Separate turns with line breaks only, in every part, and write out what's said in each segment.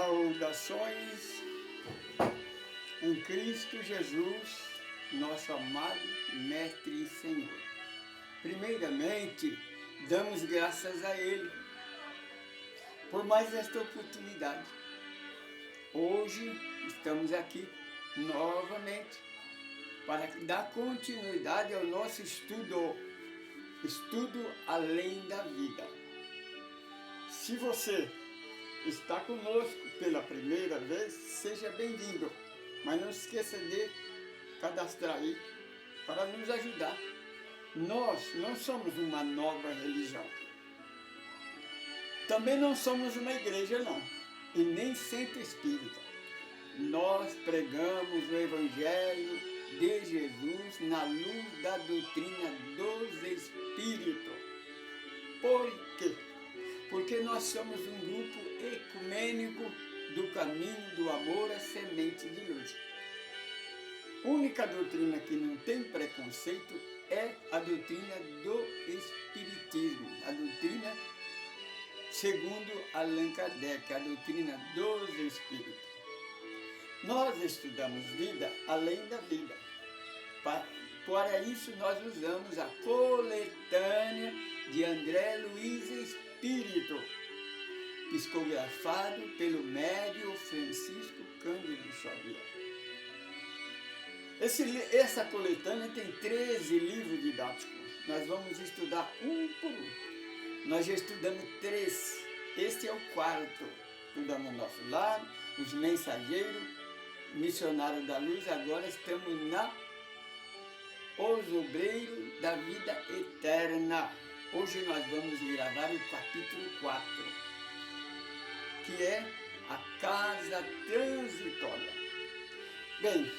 Saudações em Cristo Jesus, nosso amado Mestre e Senhor. Primeiramente, damos graças a Ele por mais esta oportunidade. Hoje estamos aqui novamente para dar continuidade ao nosso estudo além da vida. Se você está conosco pela primeira vez, seja bem-vindo, mas não esqueça de cadastrar aí para nos ajudar. Nós não somos uma nova religião, também não somos uma igreja não, e nem centro espírita. Nós pregamos o Evangelho de Jesus na luz da doutrina dos Espíritos. Por quê? Porque nós somos um grupo ecumênico do caminho do amor à semente de luz. A única doutrina que não tem preconceito é a doutrina do Espiritismo, a doutrina segundo Allan Kardec, a doutrina dos Espíritos. Nós estudamos vida além da vida. Para isso nós usamos a coletânea de André Luiz Espírito, psicografado pelo médium Francisco Cândido Xavier. Essa coletânea tem 13 livros didáticos. Nós vamos estudar um por um. Nós já estudamos 3. Este é o 4. Estudamos o nosso lar, os mensageiros, missionários da luz. Agora estamos os obreiros da vida eterna. Hoje nós vamos gravar o capítulo 4, que é a casa transitória. Bem,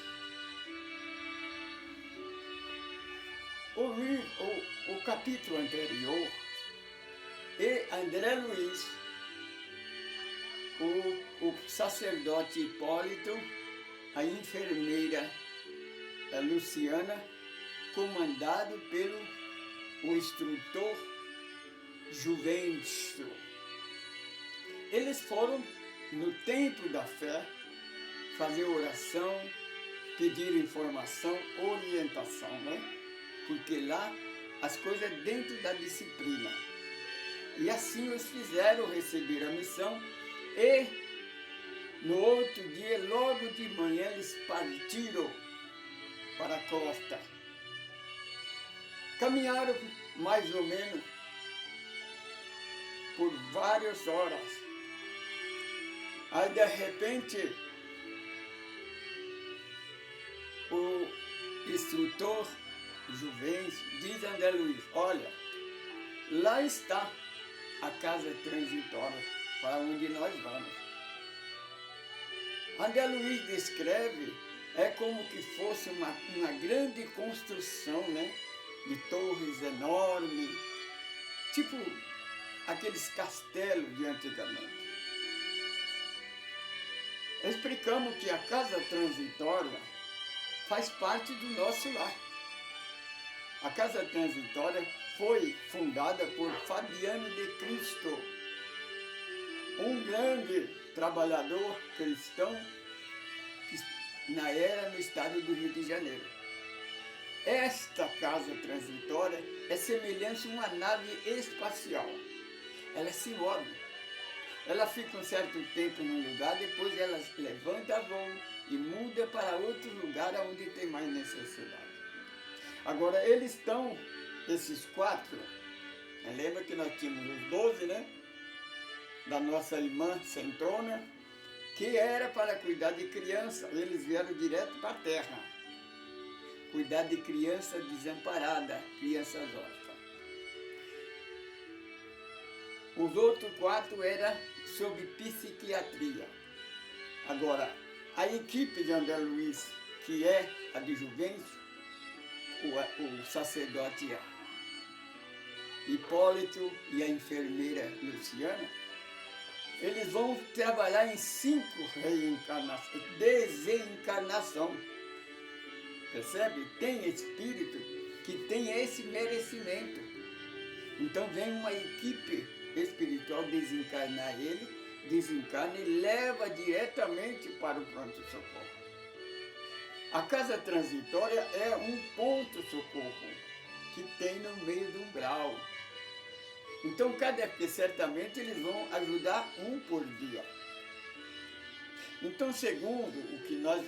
o capítulo anterior, e André Luiz, o sacerdote Hipólito, a enfermeira Luciana, comandado pelo instrutor Juvencio. Eles foram no templo da fé fazer oração, pedir informação, orientação, né? Porque lá as coisas dentro da disciplina. E assim eles fizeram receber a missão e no outro dia, logo de manhã, eles partiram para a costa. Caminharam mais ou menos por várias horas. Aí de repente o instrutor Juvencio diz a André Luiz: olha, lá está a casa transitória para onde nós vamos. André Luiz descreve, é como que fosse uma grande construção, né? De torres enormes, tipo aqueles castelos de antigamente. Explicamos que a casa transitória faz parte do nosso lar. A casa transitória foi fundada por Fabiano de Cristo, um grande trabalhador cristão que era no estado do Rio de Janeiro. Esta casa transitória é semelhante a uma nave espacial. Ela se move. Ela fica um certo tempo num lugar, depois ela levanta voo e muda para outro lugar onde tem mais necessidade. Agora, eles estão, esses 4, lembra que nós tínhamos os 12, né? Da nossa irmã Centrona, que era para cuidar de criança. Eles vieram direto para a terra. Cuidar de criança desamparada, crianças órfãs. Os outros 4 eram sobre psiquiatria. Agora, a equipe de André Luiz, que é a de Juvencio, o sacerdote Hipólito e a enfermeira Luciana, eles vão trabalhar em 5 desencarnação. Percebe? Tem espírito que tem esse merecimento. Então vem uma equipe espiritual desencarnar ele, desencarna e leva diretamente para o pronto-socorro. A casa transitória é um ponto-socorro que tem no meio do umbral. Então, certamente eles vão ajudar um por dia. Então, segundo o que nós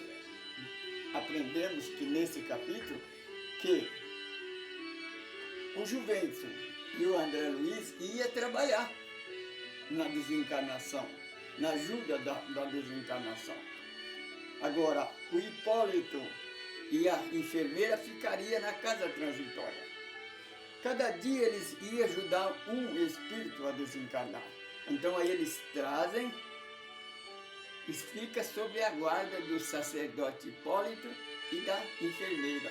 aprendemos que nesse capítulo, que o Juvencio e o André Luiz iam trabalhar na desencarnação, na ajuda da desencarnação. Agora, o Hipólito e a enfermeira ficariam na casa transitória. Cada dia eles iam ajudar um espírito a desencarnar. Então aí eles trazem e fica sob a guarda do sacerdote Hipólito e da enfermeira.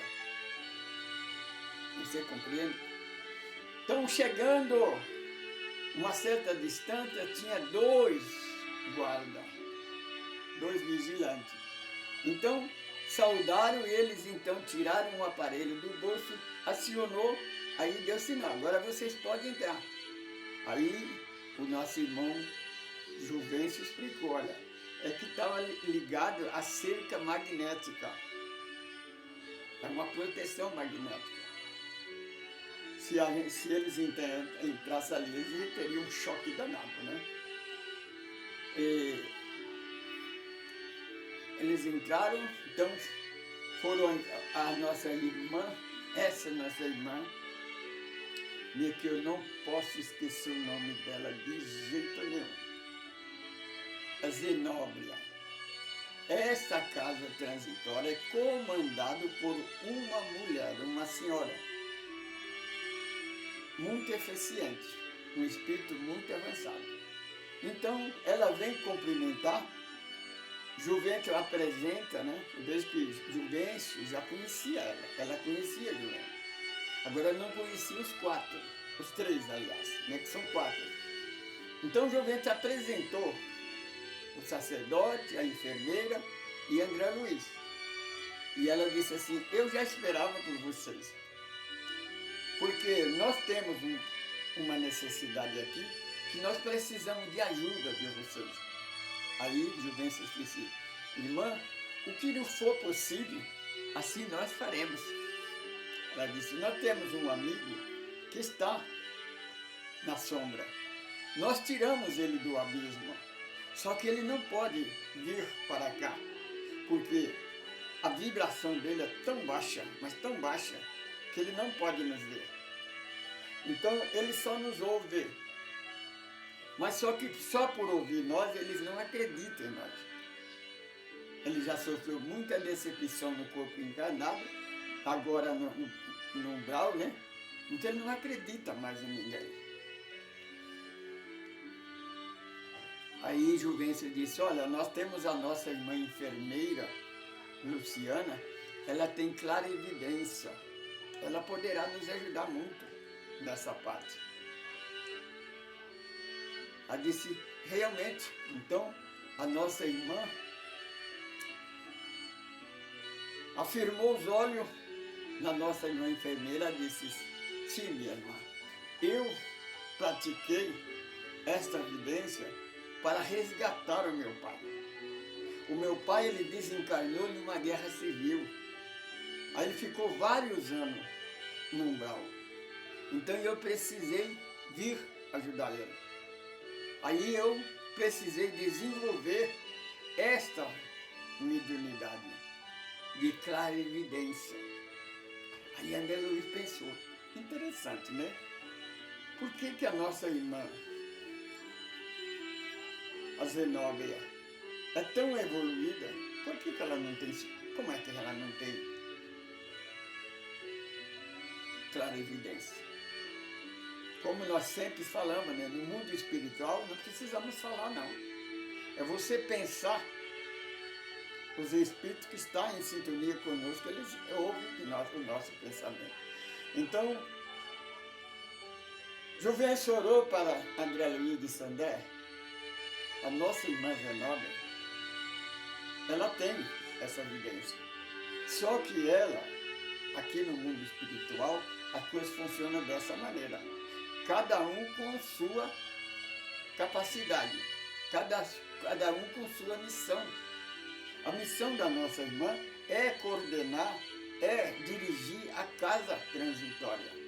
Você compreende? Então, chegando uma certa distância, tinha 2 guardas, 2 vigilantes. Então, saudaram eles, então tiraram um aparelho do bolso, acionou, aí deu sinal, agora vocês podem entrar. Aí o nosso irmão Juvencio explicou, olha, é que estava ligado à cerca magnética, é uma proteção magnética. Se eles entrassem ali, eles teriam um choque danado, né? E eles entraram, então foram a nossa irmã, essa nossa irmã, que eu não posso esquecer o nome dela de jeito nenhum, a Zenóbria. Essa casa transitória é comandada por uma mulher, uma senhora, muito eficiente, um espírito muito avançado. Então, ela vem cumprimentar, Juvencio apresenta, né? Eu vejo que Juvencio já conhecia ela conhecia Juvencio. Agora não conhecia os 4, os 3, aliás, né? Que são 4. Então, Juvencio apresentou o sacerdote, a enfermeira e André Luiz. E ela disse assim, eu já esperava por vocês. Porque nós temos uma necessidade aqui que nós precisamos de ajuda de vocês. Aí Juvencio disse, irmã, o que lhe for possível, assim nós faremos. Ela disse, nós temos um amigo que está na sombra. Nós tiramos ele do abismo, só que ele não pode vir para cá, porque a vibração dele é tão baixa, mas tão baixa, que ele não pode nos ver. Então ele só nos ouve. Mas só que só por ouvir nós, eles não acreditam em nós. Ele já sofreu muita decepção no corpo encarnado, agora no umbral, né? Então ele não acredita mais em ninguém. Aí Juvencio disse, olha, nós temos a nossa irmã enfermeira, Luciana, ela tem clara evidência. Ela poderá nos ajudar muito nessa parte. Ela disse, realmente, então a nossa irmã afirmou os olhos na nossa irmã enfermeira e disse, sim, minha irmã, eu pratiquei esta evidência para resgatar o meu pai. O meu pai, ele desencarnou numa guerra civil. Aí ele ficou vários anos no umbral. Então eu precisei vir ajudar ele. Aí eu precisei desenvolver esta mediunidade de clara evidência. Aí André Luiz pensou, interessante, né? Por que a nossa irmã, a Zenóbia, é tão evoluída? Por que ela não tem, como é que ela não tem clara evidência? Como nós sempre falamos, né? No mundo espiritual não precisamos falar, não. É você pensar, os espíritos que estão em sintonia conosco, eles ouvem o nosso pensamento. Então, Juvencio orou para André Luiz de Sandé, a nossa irmã Zenóbia, ela tem essa evidência. Só que ela, aqui no mundo espiritual, as coisas funcionam dessa maneira. Cada um com sua capacidade. cada um com sua missão. A missão da nossa irmã é coordenar, é dirigir a casa transitória.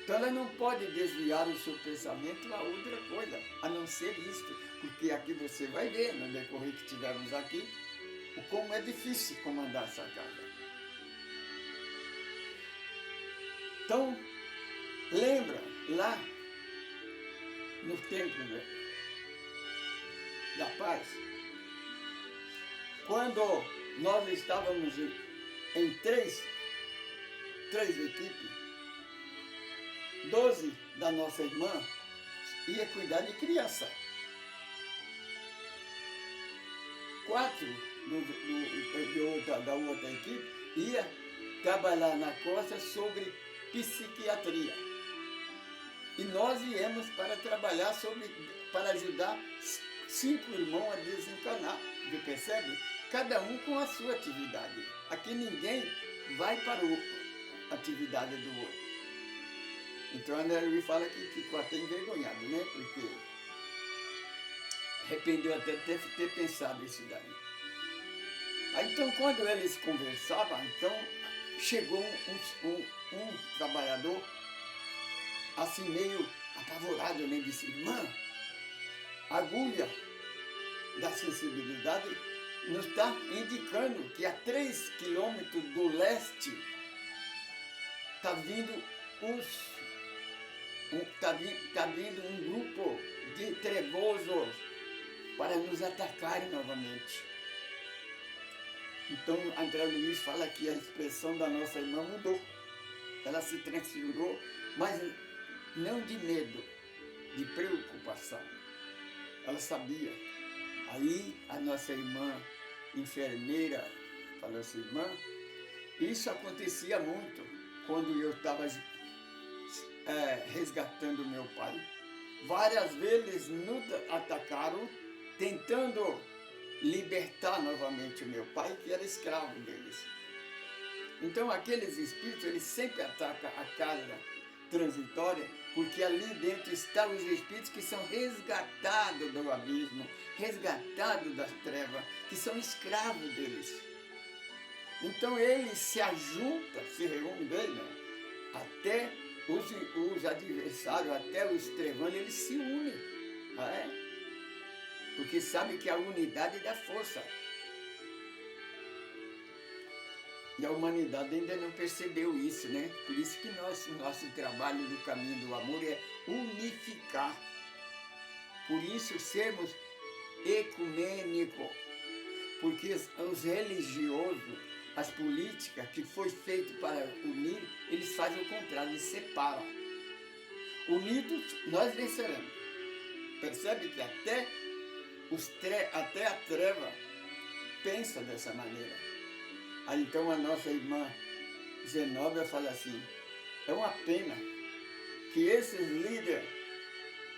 Então ela não pode desviar o seu pensamento a outra coisa, a não ser isto, porque aqui você vai ver, no decorrer que tivemos aqui, o como é difícil comandar essa casa. Então, lembra lá no templo da paz, quando nós estávamos em três equipes, 12 da nossa irmã ia cuidar de criança. 4 da outra equipe ia trabalhar na costa sobre psiquiatria. E nós viemos para trabalhar para ajudar 5 irmãos a desencanar. Você percebe? Cada um com a sua atividade. Aqui ninguém vai para a atividade do outro. Então André Luiz fala que ficou até envergonhado, né? Porque arrependeu até de ter pensado isso daí. Aí, então, quando eles conversavam, então chegou um trabalhador assim meio apavorado, né? Disse: irmã, a agulha da sensibilidade nos está indicando que a 3 quilômetros do leste está vindo tá vindo um grupo de trevosos para nos atacarem novamente. Então André Luiz fala que a expressão da nossa irmã mudou. Ela se transfigurou, mas não de medo, de preocupação. Ela sabia. Aí a nossa irmã enfermeira falou assim: irmã, isso acontecia muito quando eu estava resgatando meu pai. Várias vezes nos atacaram, tentando libertar novamente o meu pai, que era escravo deles. Então aqueles espíritos, eles sempre atacam a casa transitória, porque ali dentro estão os espíritos que são resgatados do abismo, resgatados das trevas, que são escravos deles. Então eles se ajuntam, se reúnem bem, né? Até os adversários, até os trevanos, eles se unem. Porque sabem que a unidade dá força. E a humanidade ainda não percebeu isso, né? Por isso que o nosso trabalho do caminho do amor é unificar. Por isso sermos ecumênicos. Porque os religiosos, as políticas que foi feito para unir, eles fazem o contrário, eles separam. Unidos, nós venceremos. Percebe que até a treva pensa dessa maneira. Aí então a nossa irmã Zenóbia fala assim: é uma pena que esses líderes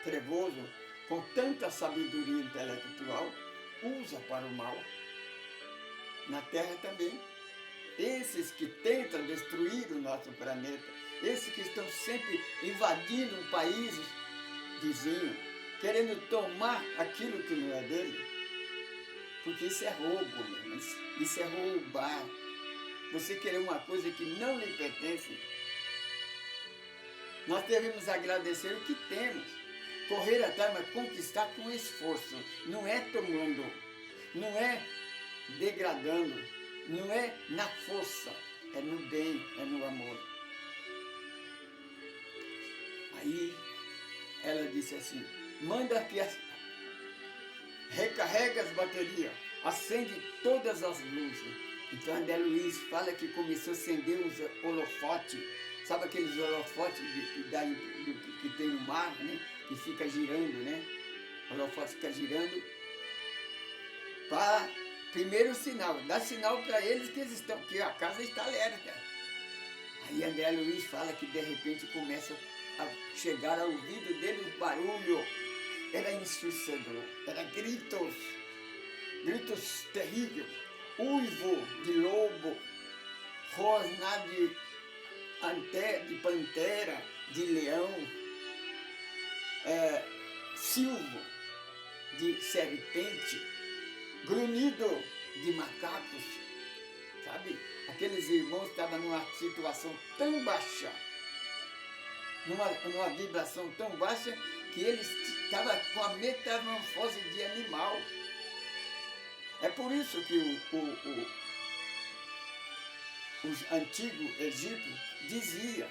trevosos, com tanta sabedoria intelectual, usam para o mal. Na Terra também. Esses que tentam destruir o nosso planeta, esses que estão sempre invadindo um país vizinho, querendo tomar aquilo que não é dele, porque isso é roubo, isso é roubar. Você querer uma coisa que não lhe pertence. Nós devemos agradecer o que temos, correr atrás, mas conquistar com esforço, não é tomando, não é degradando, não é na força, é no bem, é no amor. Aí ela disse assim: manda que recarrega as baterias, acende todas as luzes. Então André Luiz fala que começou a acender uns holofotes, sabe aqueles holofotes que tem no mar, né? Que fica girando, né? O holofote fica girando para primeiro sinal, dá sinal para eles que a casa está alerta. Aí André Luiz fala que de repente começa a chegar ao ouvido dele o barulho. Era ensurdecedor, era gritos terríveis, uivo de lobo, rosnar de pantera, de leão, silvo de serpente, grunhido de macacos, sabe? Aqueles irmãos estavam numa situação tão baixa, numa vibração tão baixa, que eles estavam com a metamorfose de animal. É por isso que os antigos egípcios diziam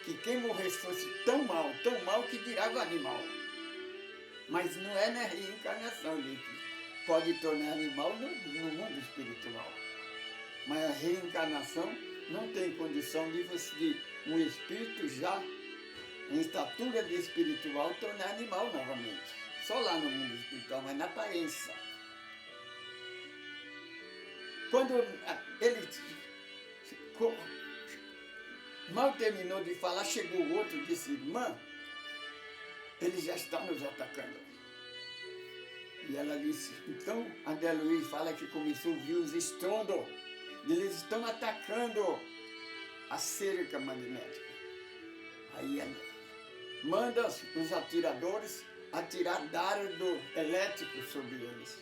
que quem morresse fosse tão mal que virava animal. Mas não é na reencarnação, ele pode tornar animal no mundo espiritual. Mas a reencarnação não tem condição de um espírito já em estatura de espiritual tornar animal novamente. Só lá no mundo espiritual, mas na aparência. Quando ele mal terminou de falar, chegou o outro e disse: irmã, ele já está nos atacando. E ela disse, então André Luiz fala que começou a ouvir os estrondos. Eles estão atacando a cerca magnética. Aí ela manda os atiradores atirar dardo elétrico sobre eles.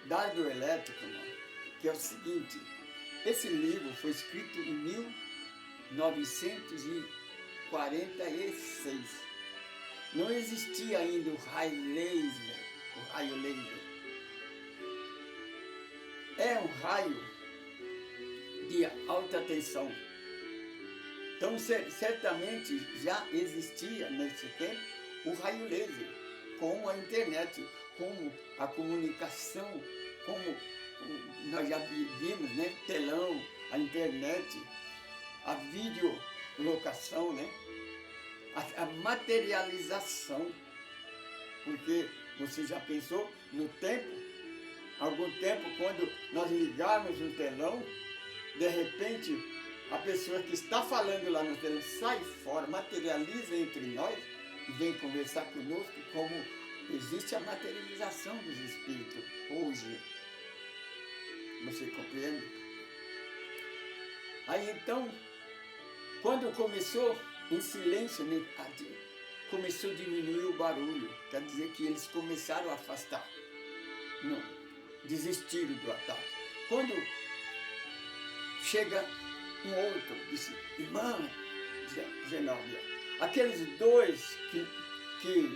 Dardo elétrico, mano, que é o seguinte, esse livro foi escrito em 1946. Não existia ainda o raio laser. É um raio de alta tensão. Então, certamente já existia nesse tempo o raio laser, como a internet, como a comunicação, como nós já vimos, né? Telão, a internet, a videolocação, né? A materialização. Porque você já pensou no tempo, algum tempo, quando nós ligarmos um telão, de repente a pessoa que está falando lá no telão sai fora, materializa entre nós e vem conversar conosco, como existe a materialização dos espíritos hoje. Você compreende? Aí então, quando começou em silêncio, começou a diminuir o barulho, quer dizer que eles começaram a afastar, não, desistiram do ataque. Quando chega um outro, disse, irmã Zenóbia, aqueles dois que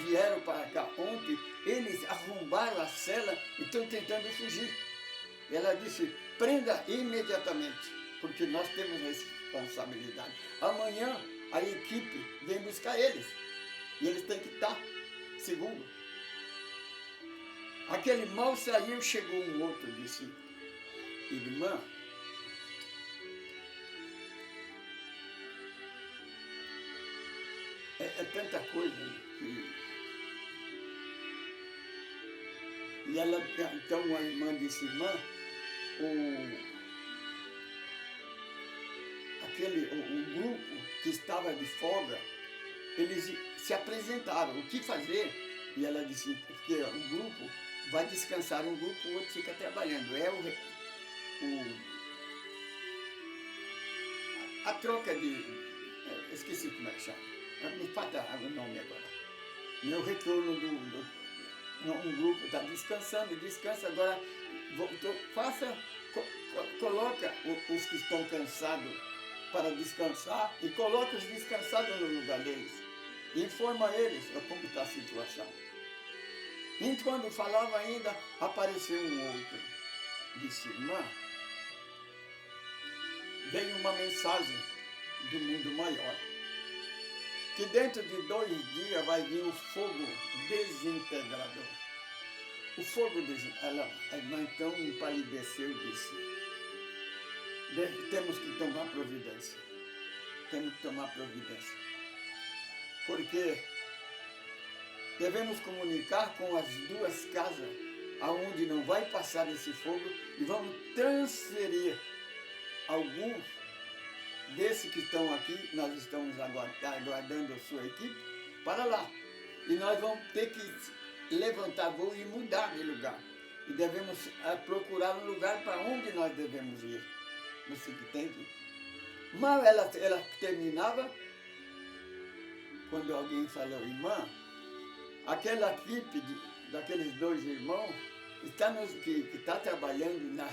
vieram para cá ontem, eles arrombaram a cela e estão tentando fugir. Ela disse, prenda imediatamente, porque nós temos responsabilidade. Amanhã a equipe vem buscar eles. E eles têm que estar seguros. Aquele mal saiu, chegou um outro e disse, irmã, é tanta coisa que... E ela, então a irmã disse, irmã, um grupo que estava de folga, eles se apresentaram, o que fazer? E ela disse, porque um grupo vai descansar, um grupo, o outro fica trabalhando. É a troca de... esqueci como é que chama. Me falta o nome agora. E o retorno um grupo está descansando, descansa, agora coloca os que estão cansados para descansar e coloca os descansados no lugar deles. E informa eles como está a situação. E quando falava ainda, apareceu um outro. Disse, irmã, veio uma mensagem do mundo maior. Que dentro de 2 dias vai vir o fogo desintegrador. O fogo desintegrador. A irmã então empalideceu e disse, temos que tomar providência. Temos que tomar providência. Porque devemos comunicar com as 2 casas aonde não vai passar esse fogo e vamos transferir alguns desses que estão aqui, nós estamos aguardando a sua equipe, para lá. E nós vamos ter que levantar voo e mudar de lugar. E devemos procurar um lugar para onde nós devemos ir. Você entende? Mal ela terminava, quando alguém falou, irmã, aquela equipe daqueles dois irmãos, que está trabalhando na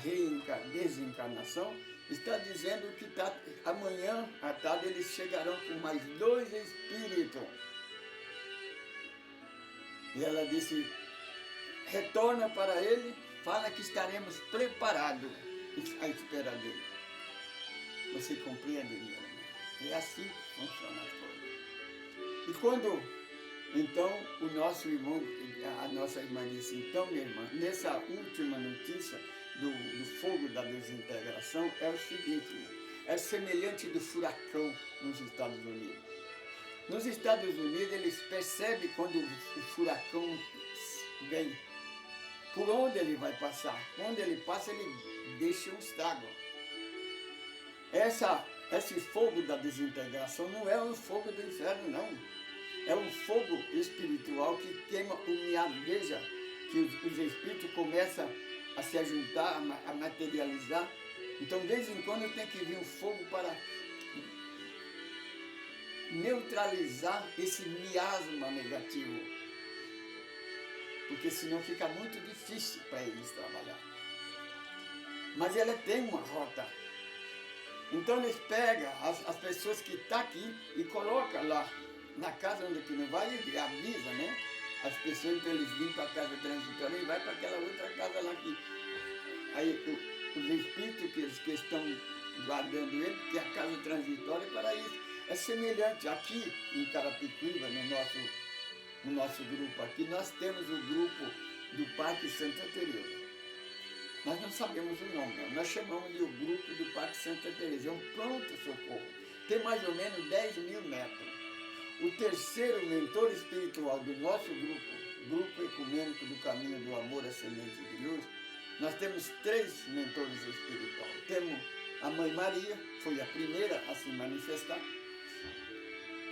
desencarnação, está dizendo que amanhã à tarde eles chegarão com mais 2 espíritos. E ela disse, retorna para ele, fala que estaremos preparados à espera dele. Você compreende, minha irmã? É assim que funciona a coisa. E quando, então, o nosso irmão, a nossa irmã disse, então, minha irmã, nessa última notícia do fogo da desintegração, é o seguinte, é semelhante do furacão nos Estados Unidos. Nos Estados Unidos, eles percebem quando o furacão vem, por onde ele vai passar. Quando ele passa, ele deixa um estrago. Esse fogo da desintegração não é um fogo do inferno, não. É um fogo espiritual que queima o miado. Veja que os espíritos começam a se ajuntar, a materializar. Então, de vez em quando, tem que vir um fogo para neutralizar esse miasma negativo. Porque senão fica muito difícil para eles trabalhar. Mas ela tem uma rota. Então eles pegam as pessoas que estão aqui e colocam lá na casa onde que não vai e avisa, né? As pessoas, então eles vêm para a casa transitória e vai para aquela outra casa lá que aí os espíritos que estão guardando ele, que é a casa transitória para isso. É semelhante aqui em Carapicuíba, no nosso grupo aqui, nós temos o grupo do Parque Santa Teresa. Nós não sabemos o nome, não. Nós chamamos de o grupo do Parque Santa Teresa. É um pronto-socorro. Tem mais ou menos 10.000 metros. O terceiro mentor espiritual do nosso grupo ecumênico do Caminho do Amor, a Semente de Luz, nós temos 3 mentores espirituais. Temos a Mãe Maria, foi a primeira a se manifestar.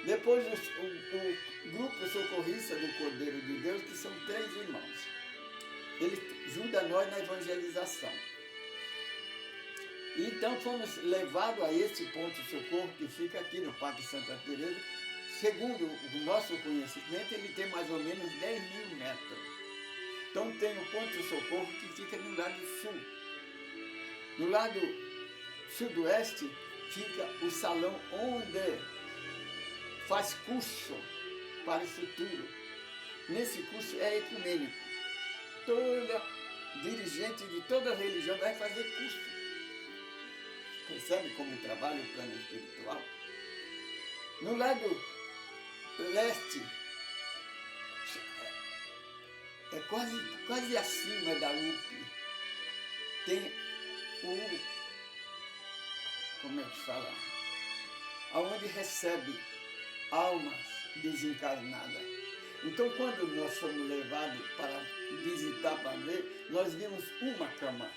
Depois o grupo socorrista do Cordeiro de Deus, que são 3 irmãos. Ele ajuda nós na evangelização. Então fomos levados a esse ponto-socorro que fica aqui no Parque Santa Teresa. Segundo o nosso conhecimento, ele tem mais ou menos 10.000 metros. Então tem o ponto-socorro que fica no lado sul. No lado sudoeste fica o salão onde faz curso para o futuro. Nesse curso é ecumênico. Toda dirigente de toda religião vai fazer curso. Percebe como trabalha o plano espiritual? No lado leste, é quase acima da UP, tem como é que fala? Aonde recebe almas desencarnadas. Então, quando nós fomos levados para visitar, para ver, nós vimos uma cama.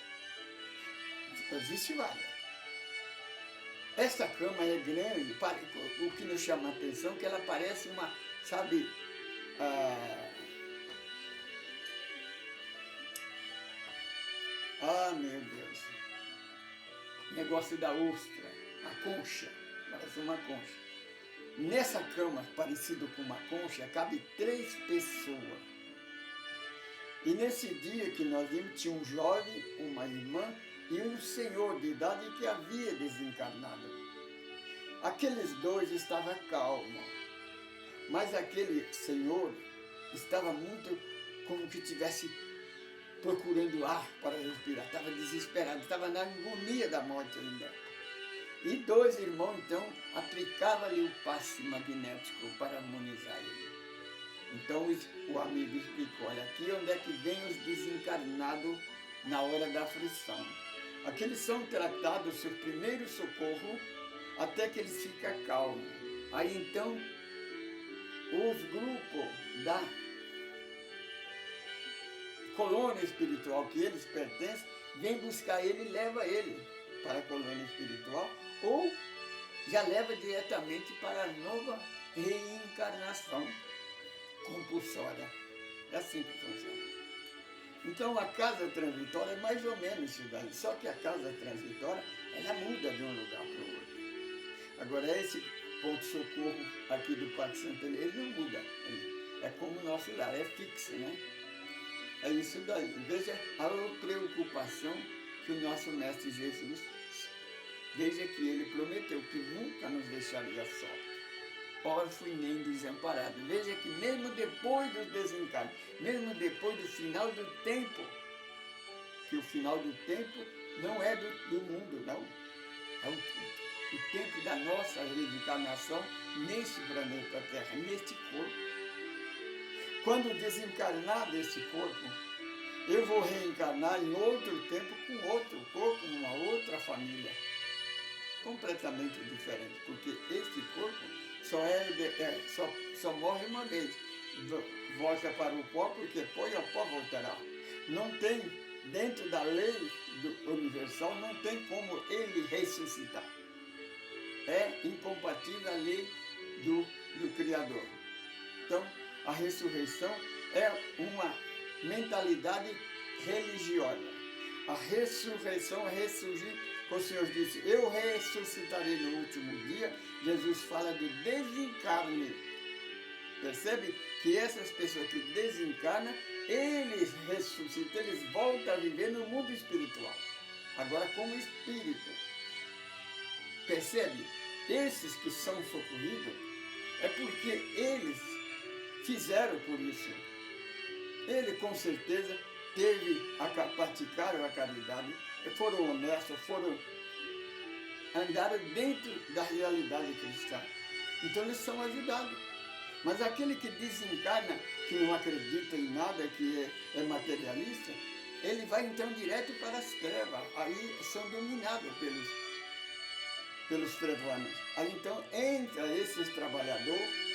Existe várias. Essa cama é grande, o que nos chama a atenção é que ela parece uma, sabe, meu Deus, negócio da ostra, a concha, parece uma concha. Nessa cama, parecido com uma concha, cabe 3 pessoas. E nesse dia que nós vimos, tinha um jovem, uma irmã e um senhor de idade que havia desencarnado. Aqueles 2 estavam calmos, mas aquele senhor estava muito como que estivesse procurando ar para respirar, estava desesperado, estava na agonia da morte ainda. E 2 irmãos, então, aplicavam-lhe o passe magnético para harmonizar ele. Então o amigo explicou, olha, aqui onde é que vem os desencarnados na hora da aflição. Aqueles são tratados, seu primeiro socorro, até que eles ficam calmos. Aí então, os grupos da colônia espiritual que eles pertencem, vêm buscar ele e leva ele para a colônia espiritual, ou já leva diretamente para a nova reencarnação compulsória. É assim que funciona. Então a casa transitória é mais ou menos isso daí, só que a casa transitória, ela muda de um lugar para o outro. Agora esse ponto-socorro aqui do Parque Santa Teresa, ele não muda, é como o nosso lar, é fixo, né? É isso daí. Veja a preocupação que o nosso Mestre Jesus, veja que ele prometeu que nunca nos deixaria só, órfão e nem desamparado. Veja que mesmo depois do desencarne, mesmo depois do final do tempo, que o final do tempo não é do mundo, não. É o tempo da nossa reencarnação neste planeta Terra, neste corpo. Quando desencarnar deste corpo, eu vou reencarnar em outro tempo com outro corpo, numa outra família, completamente diferente, porque este corpo só morre uma vez, volta para o pó, porque pó e ao pó voltará. Não tem, dentro da lei do universal, não tem como ele ressuscitar. É incompatível a lei do Criador. Então, a ressurreição é uma mentalidade religiosa. A ressurreição é ressurgir. O Senhor disse, eu ressuscitarei no último dia. Jesus fala do desencarne. Percebe que essas pessoas que desencarnam, eles ressuscitam, eles voltam a viver no mundo espiritual. Agora como espírito. Percebe? Esses que são socorridos, é porque eles fizeram por isso. Ele com certeza praticaram a caridade, foram honestos, andaram dentro da realidade cristã. Então eles são ajudados. Mas aquele que desencarna, que não acredita em nada, que é materialista, ele vai então direto para as trevas. Aí são dominados pelos trevanos. Aí então entra esses trabalhadores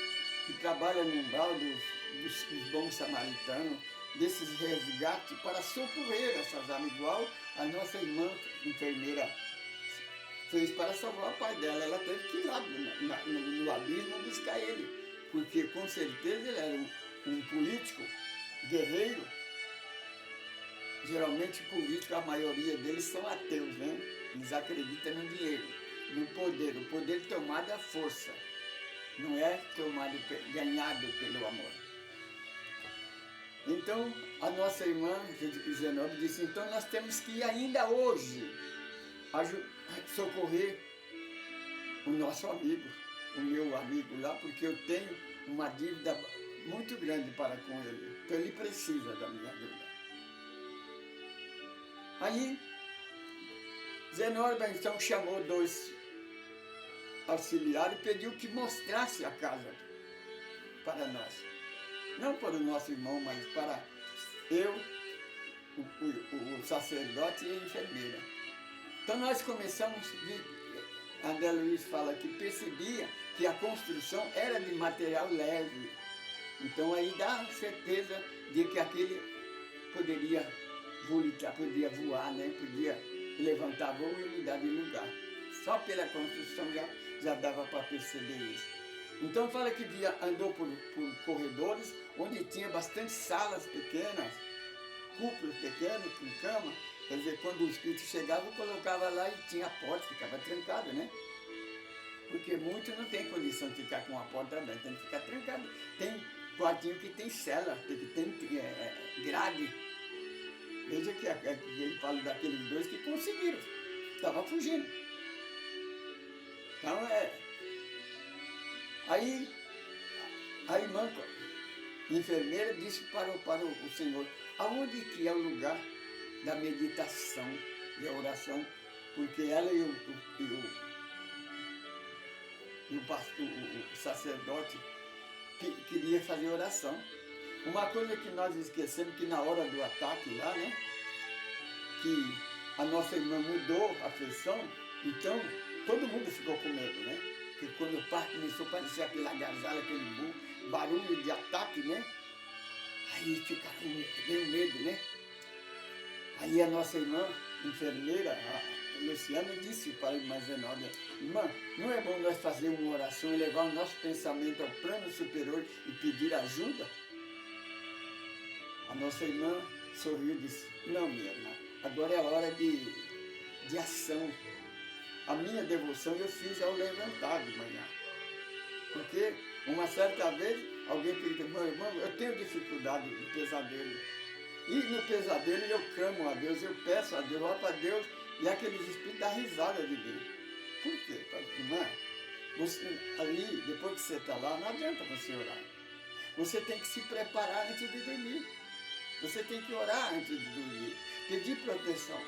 que trabalham no umbral dos bons samaritanos, desses resgates para socorrer essas almas, igual a nossa irmã enfermeira fez para salvar o pai dela. Ela teve que ir lá no abismo buscar ele, porque com certeza ele era um político, guerreiro. Geralmente político, a maioria deles são ateus, né? Eles acreditam no dinheiro, no poder. O poder tomado à força, não é ganhado pelo amor. Então, a nossa irmã Zenobia disse, então nós temos que ir ainda hoje socorrer o nosso amigo, o meu amigo lá, porque eu tenho uma dívida muito grande para com ele. Então ele precisa da minha ajuda. Aí, Zenobia então chamou 2 auxiliares e pediu que mostrasse a casa para nós. Não para o nosso irmão, mas para eu, o sacerdote e a enfermeira. Então nós começamos, André Luiz fala que percebia que a construção era de material leve. Então aí dá certeza de que aquele poderia voar, né? Podia levantar voo e mudar de lugar. Só pela construção já dava para perceber isso. Então fala que andou por corredores onde tinha bastante salas pequenas, cúpulas pequenas, com cama. Quer dizer, quando o espírito chegava, colocava lá e tinha a porta, ficava trancada, né? Porque muitos não tem condição de ficar com a porta aberta, tem que ficar trancado. Tem quartinho que tem cela, que tem grade. Veja que ele fala daqueles 2 que conseguiram, estavam fugindo. Então Aí a irmã enfermeira disse para o Senhor, aonde que é o lugar da meditação e a oração? Porque ela e o sacerdote queria fazer oração. Uma coisa que nós esquecemos, que na hora do ataque lá, né, que a nossa irmã mudou a feição, então todo mundo ficou com medo, né? Porque quando o parto começou a parecer aquele agasalho, aquele barulho de ataque, né? Aí ficaram meio medo, né? Aí a nossa irmã enfermeira, a Luciana, disse para a irmã Zenobia, irmã, não é bom nós fazer uma oração e levar o nosso pensamento ao plano superior e pedir ajuda? A nossa irmã sorriu e disse, não, minha irmã, agora é a hora de ação. A minha devoção eu fiz ao levantar de manhã. Porque uma certa vez alguém perguntou, meu irmão, eu tenho dificuldade de pesadelo. E no pesadelo eu clamo a Deus, eu peço a Deus, oro para Deus, e aqueles espíritos dão risada de mim. Por quê? Irmã, você, ali, depois que você está lá, não adianta você orar. Você tem que se preparar antes de dormir. Você tem que orar antes de dormir, pedir proteção.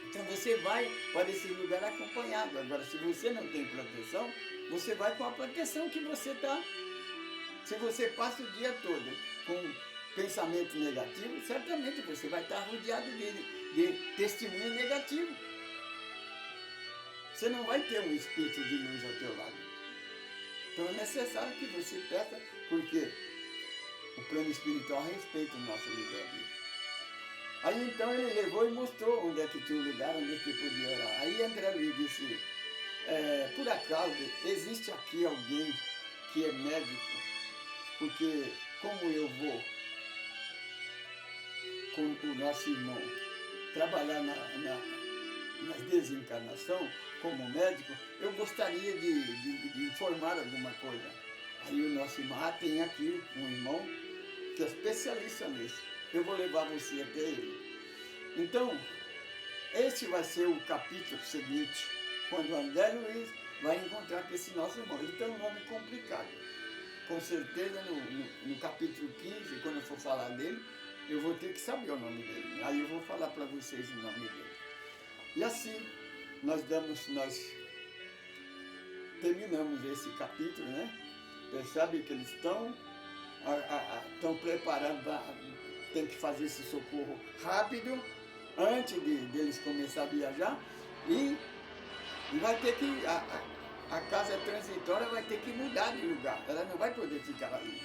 Então você vai para esse lugar acompanhado. Agora, se você não tem proteção, você vai com a proteção que você está. Se você passa o dia todo com pensamento negativo, certamente você vai estar rodeado de testemunho negativo. Você não vai ter um espírito de luz ao teu lado. Então é necessário que você peça, porque o plano espiritual respeita o nosso livre-arbítrio. Aí então ele levou e mostrou onde é que tinha o lugar, onde é que podia orar. Aí André Luiz disse, por acaso existe aqui alguém que é médico? Porque como eu vou com o nosso irmão trabalhar na desencarnação como médico, eu gostaria de informar alguma coisa. Aí o nosso irmão, tem aqui um irmão que é especialista nisso. Eu vou levar você até ele. Então, esse vai ser o capítulo seguinte, quando o André Luiz vai encontrar com esse nosso irmão. Ele tem um nome complicado. Com certeza, no capítulo 15, quando eu for falar dele, eu vou ter que saber o nome dele. Aí eu vou falar para vocês o nome dele. E assim, nós terminamos esse capítulo, né? Percebe que eles estão preparados, tem que fazer esse socorro rápido, antes deles começar a viajar, e vai ter que, a casa transitória vai ter que mudar de lugar, ela não vai poder ficar ali.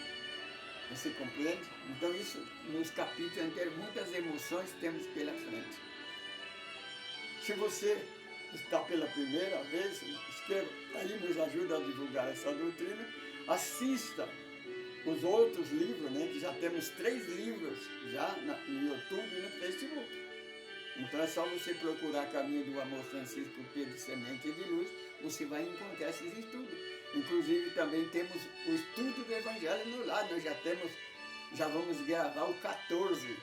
Você compreende? Então isso, nos capítulos anteriores, muitas emoções temos pela frente. Se você está pela primeira vez, escreva, aí nos ajuda a divulgar essa doutrina, assista os outros livros, né, que já temos 3 livros já no YouTube e no Facebook. Então é só você procurar Caminho do Amor Francisco Pedro Semente de Luz, você vai encontrar esses estudos. Inclusive também temos o estudo do Evangelho no lar, nós já vamos gravar o 14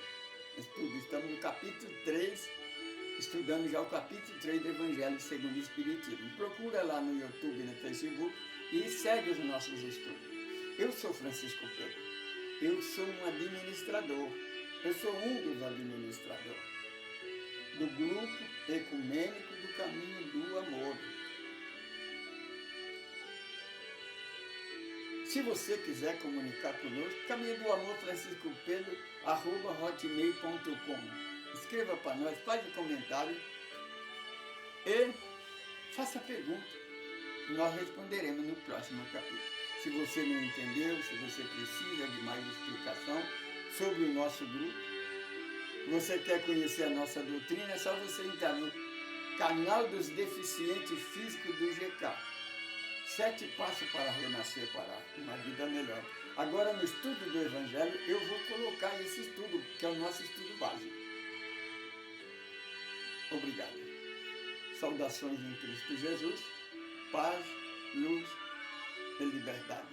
estudo, estamos no capítulo 3, estudando já o capítulo 3 do Evangelho segundo o Espiritismo. Procura lá no YouTube e no Facebook e segue os nossos estudos. Eu sou Francisco Pedro, eu sou um administrador, eu sou um dos administradores do grupo ecumênico do Caminho do Amor. Se você quiser comunicar conosco, Caminho do Amor Francisco Pedro, @hotmail.com. Escreva para nós, faz um comentário e faça pergunta. Nós responderemos no próximo capítulo. Se você não entendeu, se você precisa de mais explicação sobre o nosso grupo, você quer conhecer a nossa doutrina, é só você entrar no canal dos deficientes físicos do GK. 7 passos para renascer, para uma vida melhor. Agora, no estudo do Evangelho, eu vou colocar esse estudo, que é o nosso estudo básico. Obrigado. Saudações em Cristo Jesus, paz, luz e liberdade.